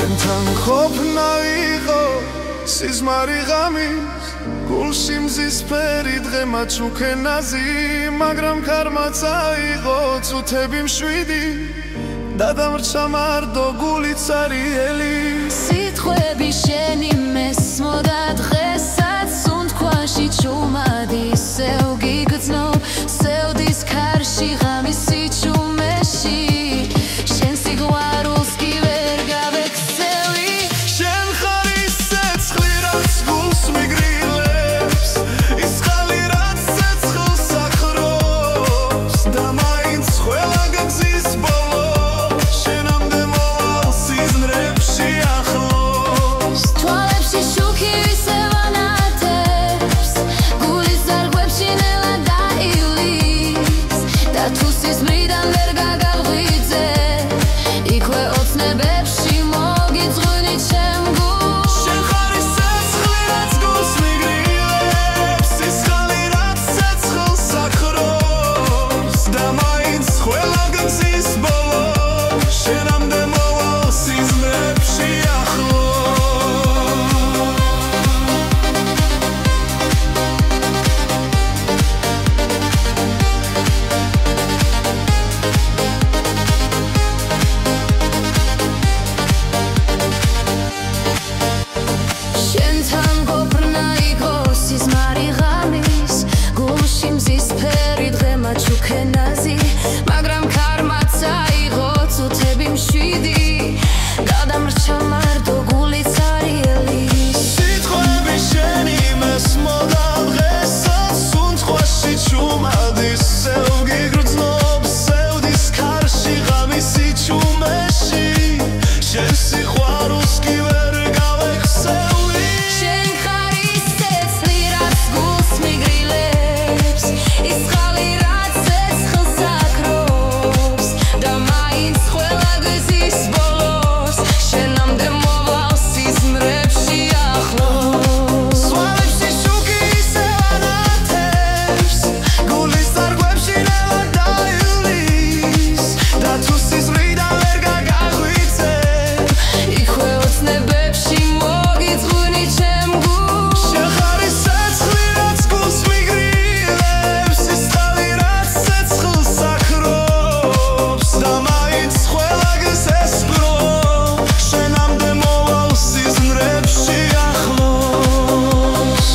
შენთან ყოფნა იყო სიზმარი ღამის გულში მზისფერი დღემაც უქენაზი მაგრამ ქარმაც აიღო წუთები მშვიდი და დამრჩა მარტო გულიც არიელი სიტყვები შენი მესმოდა დღესაც სუნთქვაში ჩუმადი სევ გიგრძნობ სევდის ქარში ღამის სიჩუმეში შენ სიყვარულს კი ვერ გავექცევი შენ ხარ ის ცეცხლი რაც გულს მიგრილებს ის ხალი რაც ცეცხლს ახრობს და მაინც ყველა გაგზის ბოლო შენამდე მოვალ სიზმრებში ახლოს თვალებში შუქი ვისევ ანათებს გულის ზარგვებში ნელა დაივლის და თუ სიზმრიდან ვერ გაგაღვიძე იქვე ოცნებებში მოგიძღვინი ჩემ გულს შენ ხარ ის ცეცხლი რაც გულს მიგრილებს ის ხალი რაც ცეცხლს ახრობს და მაინც ყველა გაგზის ბოლო შენამდე მოვალ სიზმრებში ახლოს შენთან ყოფნა იყო სიზმარი ღამის გულში მზისფერი დღემაც უქენაზი მაგრამ ქარმაც აიღო წუთები მშვიდი და დამრჩა მარტო გულიც არიელი სიტყვები შენი მესმოდა დღესაც სუნთქვაში ჩუმადი სევ გიგრძნობ სევდის ქარში ღამის სიჩუმეში შენ სიყვარულს კი ვერ გავექცევი შენ ხარ ის ცეცხლი რაც გულს მიგრილებს ის ხალი რაც ცეცხლს ახრობს და მაინც ყველა გზის ბოლოს შენამდე მოვალ სიზმრებში ახლოს სვალებში შუქი ისევ ანათებს გულის ზარგვებში ნელა დაივლის და თუ სიზმრიდან ვერ გაგაღვიძე იქვე ოცნებებში მოგიძღვინი ჩემ გულს შენ ხარ ის ცეცხლი რაც გულს მიგრილებს ის ხალი რაც ცეცხლს ახრობს და მაინც ყველა გზეს ბრო შენამდე მოვალ სიზმრებში ახლოს